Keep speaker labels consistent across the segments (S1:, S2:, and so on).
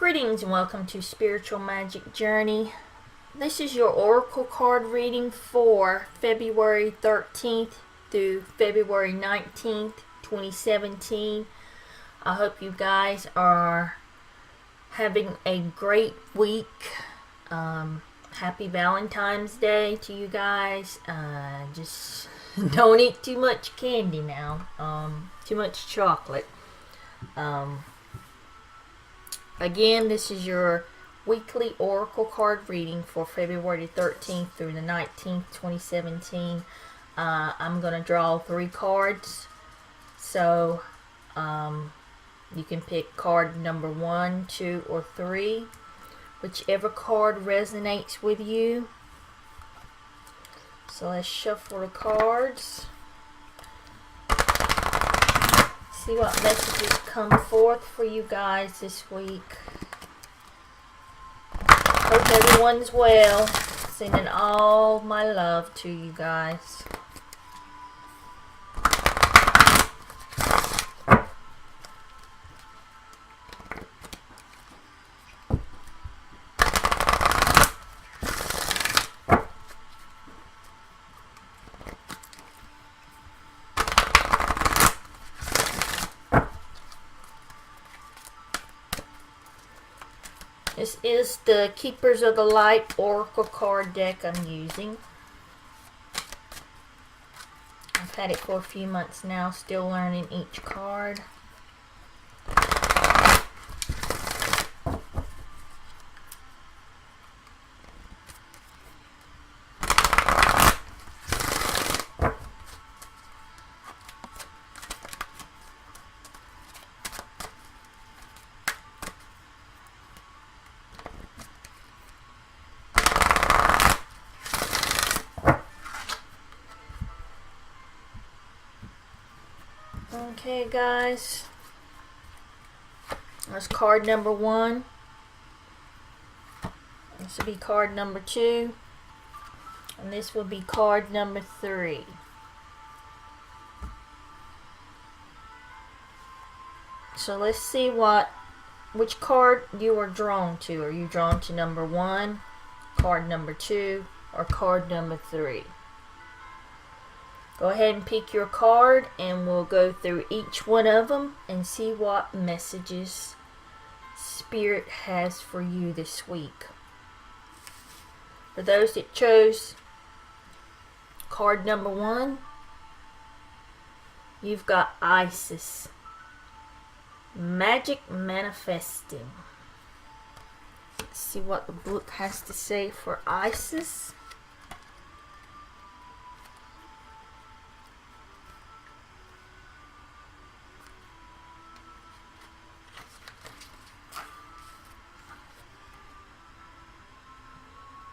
S1: Greetings and welcome to Spiritual Magic Journey. This is your Oracle card reading for February 13th through February 19th, 2017. I hope you guys are having a great week. Happy Valentine's Day to you guys. Just don't eat too much candy now. Too much chocolate. Again, this is your weekly Oracle card reading for February 13th through the 19th, 2017. I'm going to draw 3 cards. So, you can pick card number 1, 2, or 3. Whichever card resonates with you. So let's shuffle the cards. See what messages come forth for you guys this week. Hope everyone's well. Sending all my love to you guys. This is the Keepers of the Light Oracle card deck I'm using. I've had it for a few months now, still learning each card. Okay, guys, that's card number 1. This will be card number 2, and this will be card number 3. So let's see which card you are drawn to. Are you drawn to number 1, card number 2, or card number 3? Go ahead and pick your card and we'll go through each one of them and see what messages Spirit has for you this week. For those that chose card number 1, you've got Isis. Magic manifesting. Let's see what the book has to say for Isis.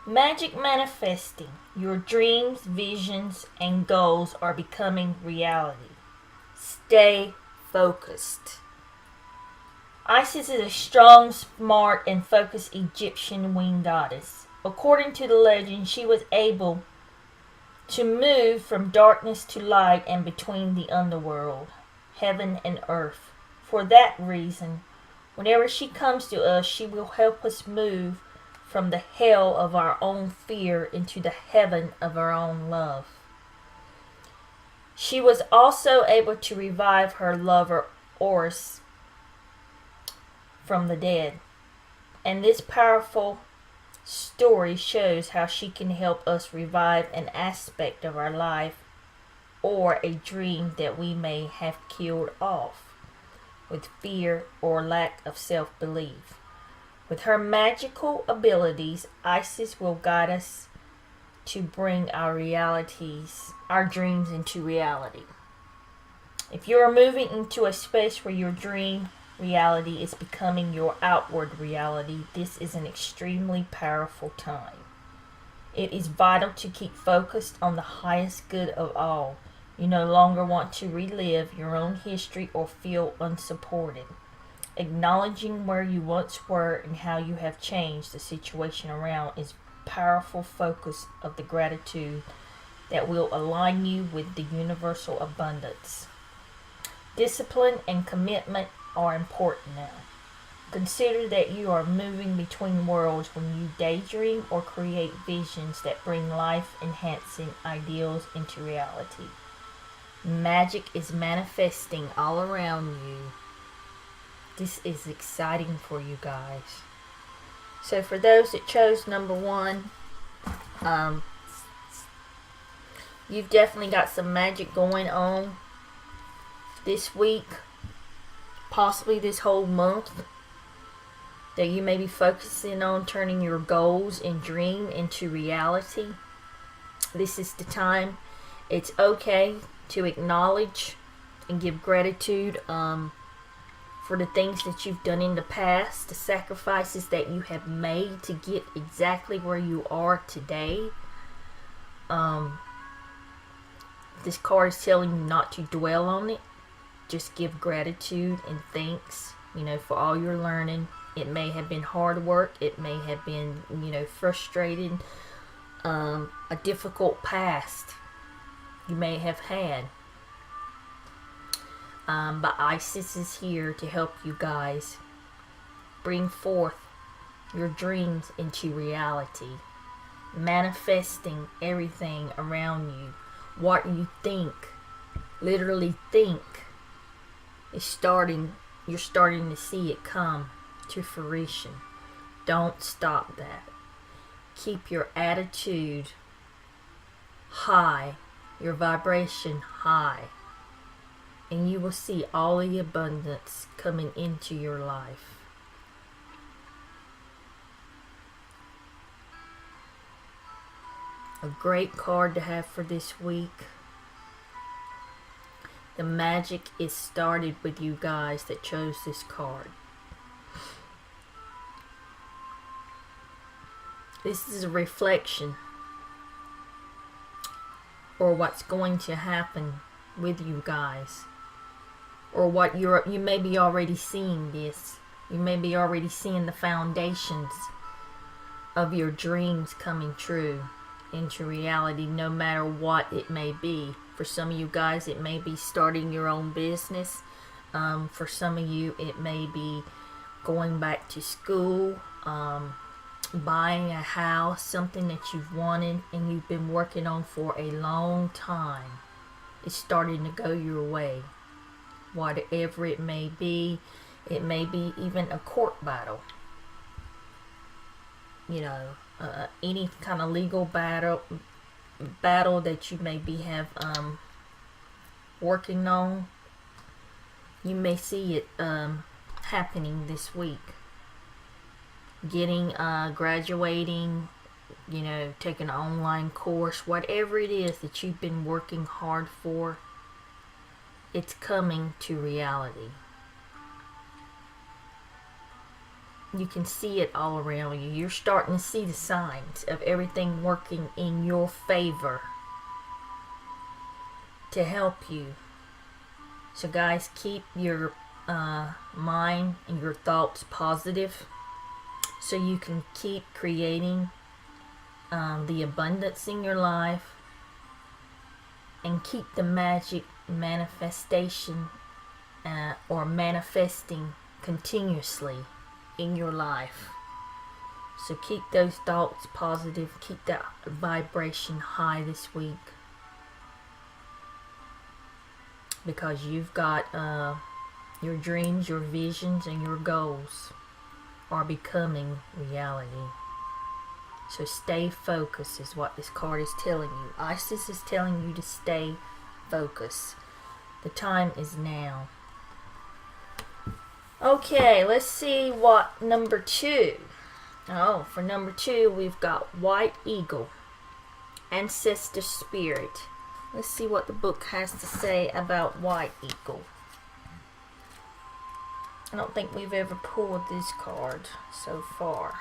S1: Magic manifesting. Your dreams, visions, and goals are becoming reality. Stay focused. Isis is a strong, smart, and focused Egyptian winged goddess. According to the legend, she was able to move from darkness to light and between the underworld, heaven and earth. For that reason, whenever she comes to us, she will help us move from the hell of our own fear into the heaven of our own love. She was also able to revive her lover Horus from the dead. And this powerful story shows how she can help us revive an aspect of our life or a dream that we may have killed off with fear or lack of self-belief. With her magical abilities, Isis will guide us to bring our dreams into reality. If you are moving into a space where your dream reality is becoming your outward reality, this is an extremely powerful time. It is vital to keep focused on the highest good of all. You no longer want to relive your own history or feel unsupported. Acknowledging where you once were and how you have changed the situation around is powerful focus of the gratitude that will align you with the universal abundance. Discipline and commitment are important now. Consider that you are moving between worlds when you daydream or create visions that bring life-enhancing ideals into reality. Magic is manifesting all around you. This is exciting for you guys. So for those that chose number 1, you've definitely got some magic going on this week, possibly this whole month, that you may be focusing on turning your goals and dream into reality. This is the time. It's okay to acknowledge and give gratitude for the things that you've done in the past, the sacrifices that you have made to get exactly where you are today. This card is telling you not to dwell on it. Just give gratitude and thanks, for all your learning. It may have been hard work. It may have been, frustrating, a difficult past you may have had. But Isis is here to help you guys bring forth your dreams into reality. Manifesting everything around you. What you think, literally think, you're starting to see it come to fruition. Don't stop that. Keep your attitude high, your vibration high, and you will see all the abundance coming into your life. A great card to have for this week. The magic is started with you guys that chose this card. This is a reflection or what's going to happen with you guys, or what you may be already seeing this. You may be already seeing the foundations of your dreams coming true into reality, no matter what it may be. For some of you guys, it may be starting your own business. For some of you, it may be going back to school, buying a house, something that you've wanted and you've been working on for a long time. It's starting to go your way. Whatever it may be even a court battle. Any kind of legal battle that you may be working on. You may see it happening this week. Graduating, taking an online course, whatever it is that you've been working hard for, it's coming to reality. You can see it all around you. You're starting to see the signs of everything working in your favor to help you. So guys, keep your mind and your thoughts positive so you can keep creating the abundance in your life and keep the magic manifestation or manifesting continuously in your life. So keep those thoughts positive, keep that vibration high this week, because you've got your dreams, your visions, and your goals are becoming reality. So stay focused is what this card is telling you. Isis is telling you to stay focused. The time is now. Okay, let's see what number 2. Oh, for number 2, we've got White Eagle, Ancestor Spirit. Let's see what the book has to say about White Eagle. I don't think we've ever pulled this card so far.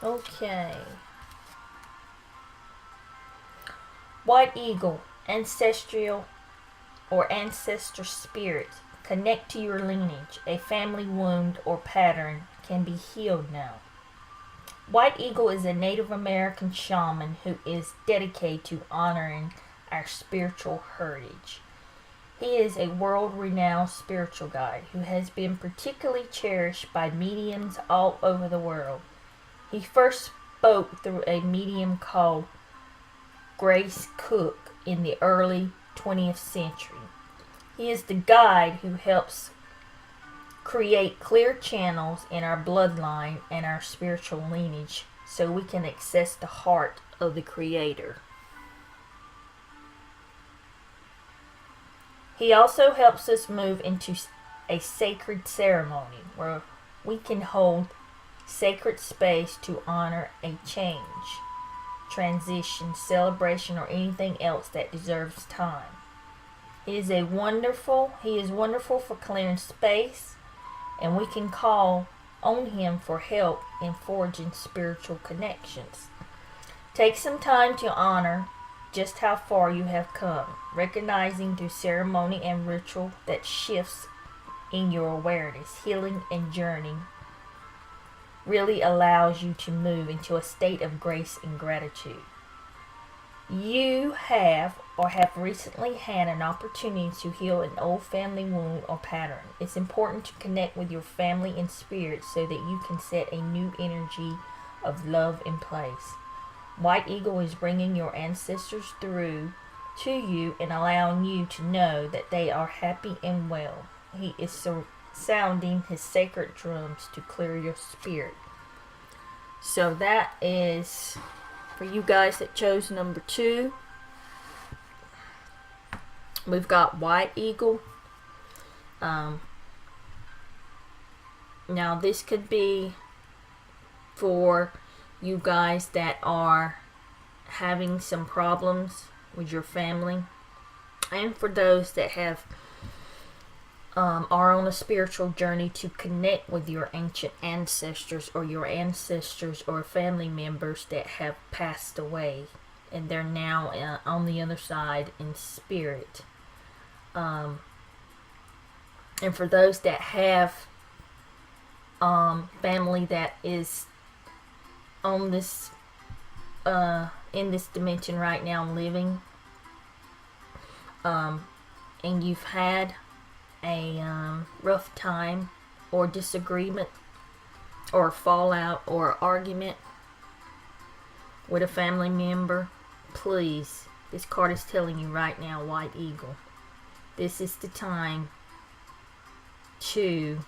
S1: Okay. White Eagle, ancestral or ancestor spirit. Connect to your lineage. A family wound or pattern can be healed now. White Eagle is a Native American shaman who is dedicated to honoring our spiritual heritage. He is a world-renowned spiritual guide who has been particularly cherished by mediums all over the world. He first spoke through a medium called Grace Cook in the early 20th century. He is the guide who helps create clear channels in our bloodline and our spiritual lineage so we can access the heart of the Creator. He also helps us move into a sacred ceremony where we can hold sacred space to honor a change, transition, celebration, or anything else that deserves time. He is wonderful for clearing space, and we can call on him for help in forging spiritual connections. Take some time to honor just how far you have come, recognizing through ceremony and ritual that shifts in your awareness, healing, and journey really allows you to move into a state of grace and gratitude. You have or have recently had an opportunity to heal an old family wound or pattern. It's important to connect with your family and spirit so that you can set a new energy of love in place. White Eagle is bringing your ancestors through to you and allowing you to know that they are happy and well. He is sounding his sacred drums to clear your spirit. So that is for you guys that chose number 2. We've got White Eagle. Now this could be for you guys that are having some problems with your family, and for those that have are on a spiritual journey to connect with your ancient ancestors or family members that have passed away and they're now on the other side in spirit. And for those that have family that is on this in this dimension right now living, and you've had a rough time or disagreement or fallout or argument with a family member, please, this card is telling you right now, White Eagle, this is the time to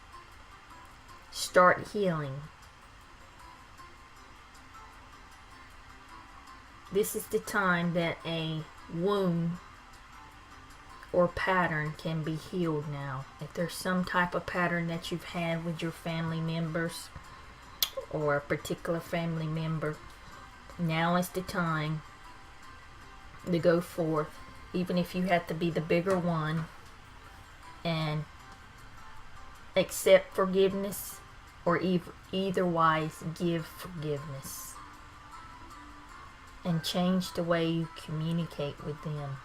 S1: start healing. This is the time that a wound or pattern can be healed now. If there's some type of pattern that you've had with your family members or a particular family member, now is the time to go forth, even if you have to be the bigger one, and accept forgiveness or eitherwise give forgiveness and change the way you communicate with them.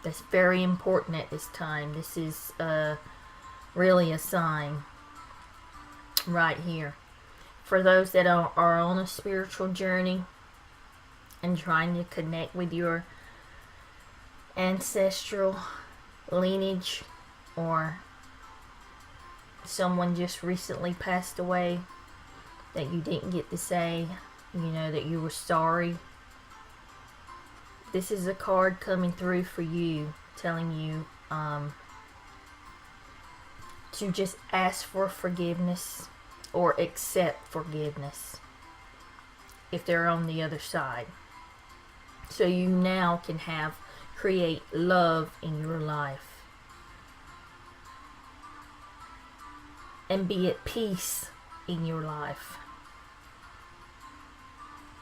S1: That's very important at this time. This is really a sign right here. For those that are on a spiritual journey and trying to connect with your ancestral lineage, or someone just recently passed away that you didn't get to say, that you were sorry. This is a card coming through for you, telling you to just ask for forgiveness or accept forgiveness if they're on the other side. So you now can create love in your life and be at peace in your life.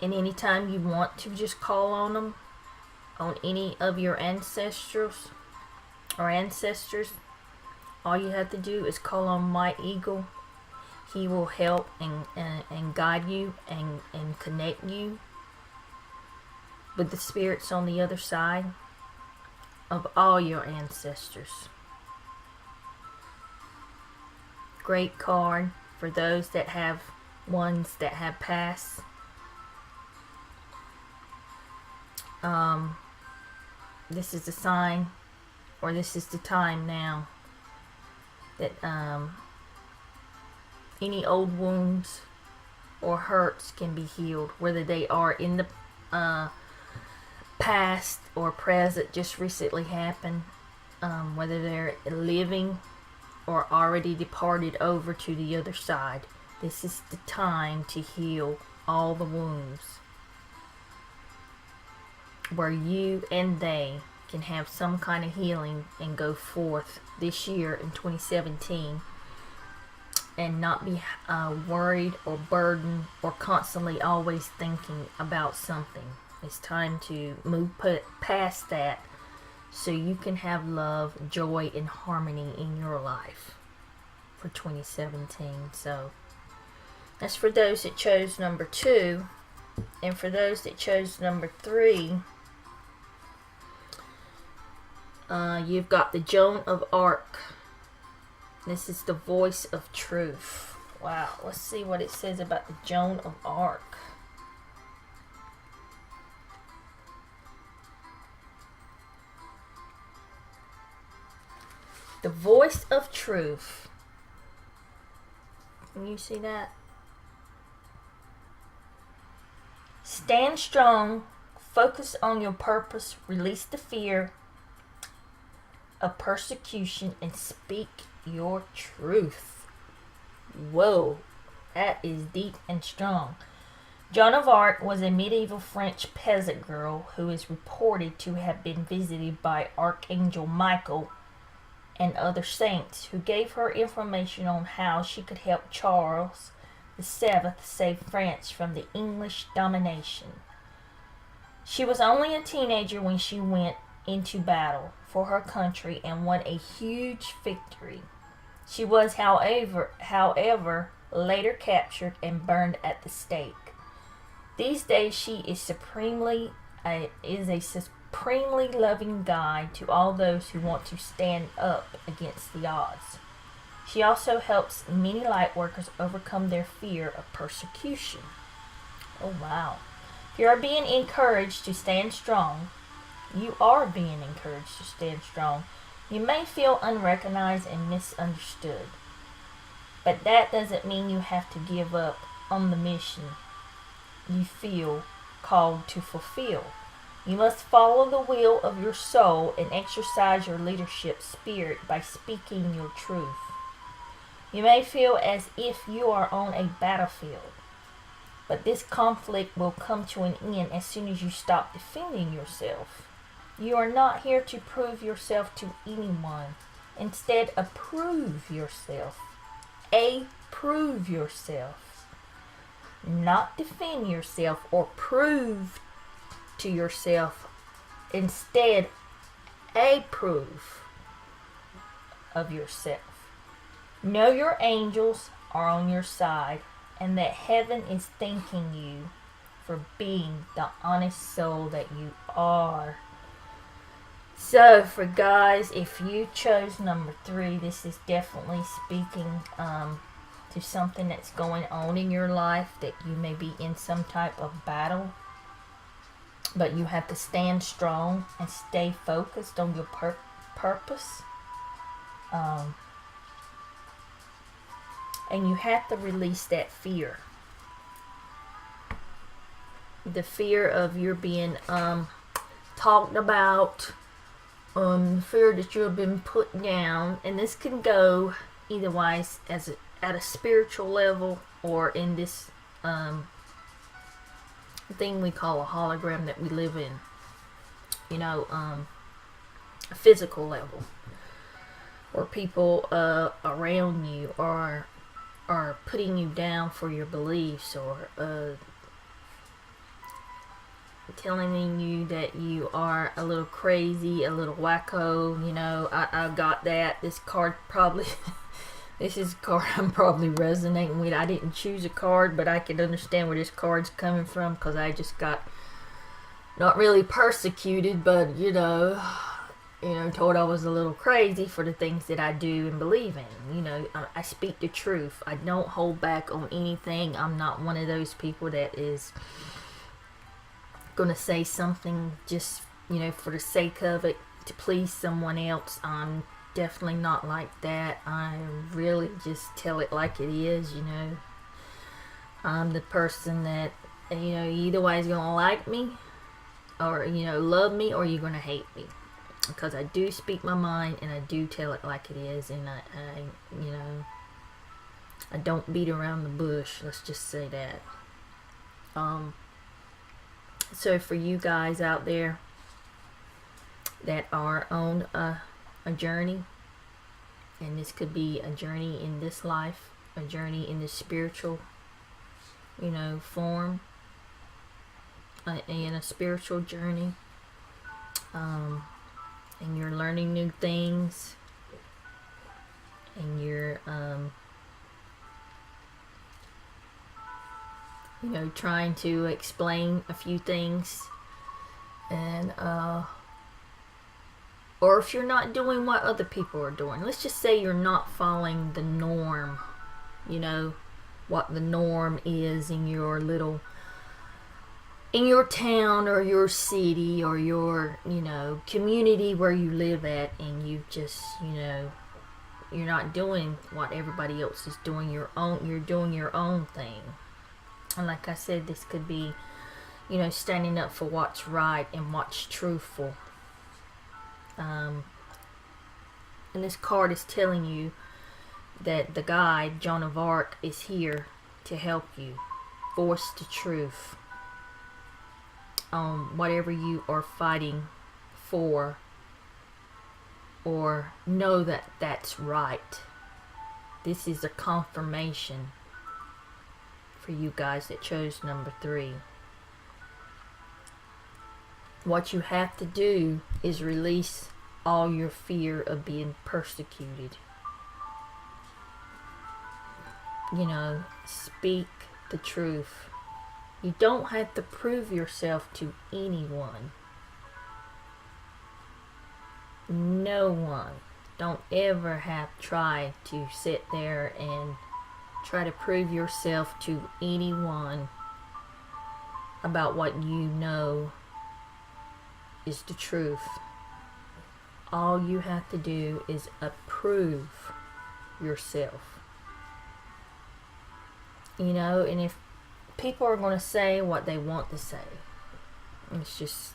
S1: And anytime you want to just call on them, on any of your ancestors, all you have to do is call on White Eagle. He will help and guide you and connect you with the spirits on the other side of all your ancestors. Great card for those that have ones that have passed. this is a sign, or this is the time now, that any old wounds or hurts can be healed, whether they are in the past or present, just recently happened, whether they're living or already departed over to the other side. This is the time to heal all the wounds, where you and they can have some kind of healing and go forth this year in 2017 and not be worried or burdened or constantly always thinking about something. It's time to move past that, so you can have love, joy, and harmony in your life for 2017. So that's for those that chose number 2. And for those that chose number 3, you've got the Joan of Arc. This is the voice of truth. Wow, let's see what it says about the Joan of Arc. The voice of truth. Can you see that? Stand strong, focus on your purpose, release the fear of persecution, and speak your truth. Whoa, that is deep and strong. Joan of Arc was a medieval French peasant girl who is reported to have been visited by Archangel Michael and other saints, who gave her information on how she could help Charles VII save France from the English domination. She was only a teenager when she went into battle for her country and won a huge victory. She was, however, later captured and burned at the stake. These days, she is a supremely loving guide to all those who want to stand up against the odds. She also helps many light workers overcome their fear of persecution. Oh wow. If you are being encouraged to stand strong, you are being encouraged to stand strong. You may feel unrecognized and misunderstood, but that doesn't mean you have to give up on the mission you feel called to fulfill. You must follow the will of your soul and exercise your leadership spirit by speaking your truth. You may feel as if you are on a battlefield, but this conflict will come to an end as soon as you stop defending yourself. You are not here to prove yourself to anyone. Instead, approve yourself. Approve yourself. Not defend yourself or prove to yourself. Instead, approve of yourself. Know your angels are on your side and that heaven is thanking you for being the honest soul that you are. So, for guys, if you chose number 3, this is definitely speaking to something that's going on in your life, that you may be in some type of battle, but you have to stand strong and stay focused on your purpose. And you have to release that fear. The fear of you're being talked about, the fear that you've been put down. And this can go either wise, at a spiritual level, or in this thing we call a hologram that we live in. A physical level. Or people around you are putting you down for your beliefs, or telling you that you are a little crazy, a little wacko. I got that. This card probably, this is a card I'm probably resonating with. I didn't choose a card, but I can understand where this card's coming from, because I just got, not really persecuted, but, told I was a little crazy for the things that I do and believe in. I speak the truth. I don't hold back on anything. I'm not one of those people that is going to say something just for the sake of it, to please someone else. I'm definitely not like that. I really just tell it like it is. I'm the person that, either way is going to like me, or, love me, or you're going to hate me. Because I do speak my mind, and I do tell it like it is, and I don't beat around the bush. Let's just say that. So for you guys out there that are on a journey, and this could be a journey in this life, a journey in the spiritual, form, in a spiritual journey, and you're learning new things, and you're trying to explain a few things, and or if you're not doing what other people are doing, let's just say you're not following the norm, what the norm is in your town, or your city, or your, community where you live at, and you just, you're not doing what everybody else is doing. You're doing your own thing. And like I said, this could be, standing up for what's right and what's truthful. And this card is telling you that the guide, Joan of Arc, is here to help you voice the truth on whatever you are fighting for, or know that that's right. This is a confirmation for you guys that chose number 3. What you have to do is release all your fear of being persecuted. Speak the truth. You don't have to prove yourself to anyone. No one. Don't ever have tried to sit there and try to prove yourself to anyone about what you know is the truth. All you have to do is approve yourself. And if people are going to say what they want to say, it's just,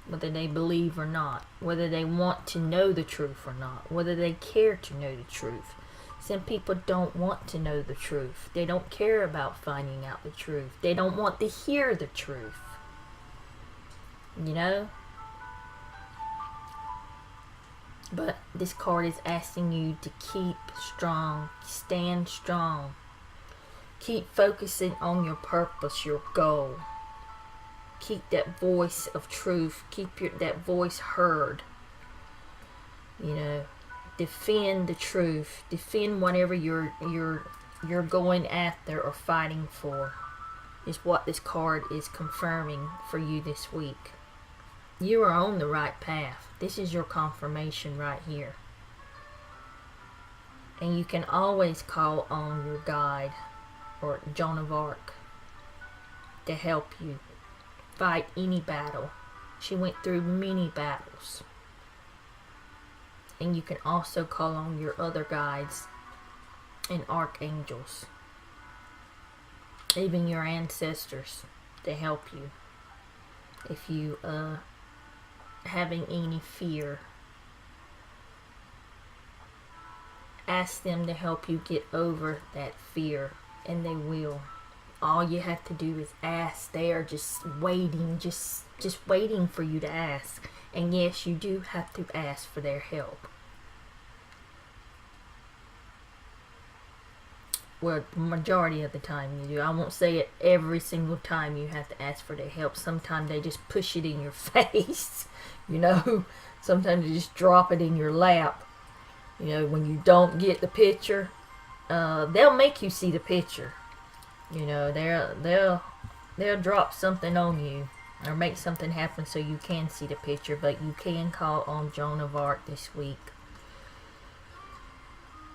S1: whether they believe or not, whether they want to know the truth or not, whether they care to know the truth. Some people don't want to know the truth. They don't care about finding out the truth. They don't want to hear the truth. But this card is asking you to keep strong, stand strong. Keep focusing on your purpose, your goal. Keep that voice of truth. Keep that voice heard. Defend the truth. Defend whatever you're going after or fighting for, is what this card is confirming for you this week. You are on the right path. This is your confirmation right here. And you can always call on your guide, or Joan of Arc, to help you fight any battle. She went through many battles. And you can also call on your other guides and archangels, even your ancestors, to help you if you having any fear. Ask them to help you get over that fear, and they will. All you have to do is ask. They are just waiting, just waiting for you to ask. And yes, you do have to ask for their help. Well, the majority of the time you do. I won't say it every single time you have to ask for their help. Sometimes they just push it in your face. Sometimes they just drop it in your lap. When you don't get the picture, they'll make you see the picture. They'll drop something on you, or make something happen so you can see the picture. But you can call on Joan of Arc this week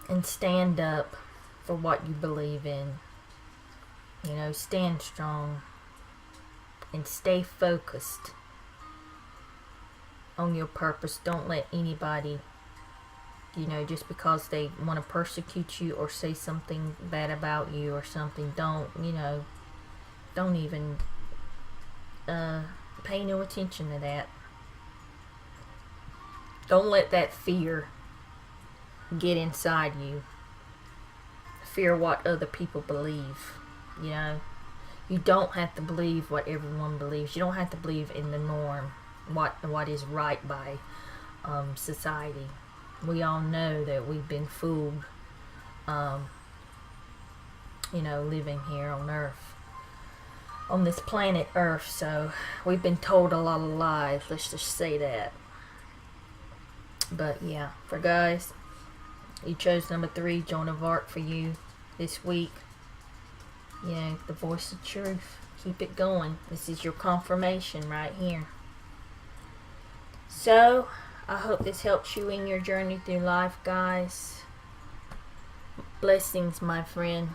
S1: and stand up for what you believe in. Stand strong and stay focused. on your purpose. Don't let anybody, just because they want to persecute you or say something bad about you or something, don't even pay no attention to that. Don't let that fear get inside you. Fear what other people believe. You don't have to believe what everyone believes. You don't have to believe in the norm, what is right by society. We all know that we've been fooled, living here on Earth, on this planet Earth. So we've been told a lot of lies. Let's just say that. But yeah, for guys, you chose number 3, Joan of Arc, for you this week. The voice of truth. Keep it going. This is your confirmation right here. So, I hope this helps you in your journey through life, guys. Blessings, my friend.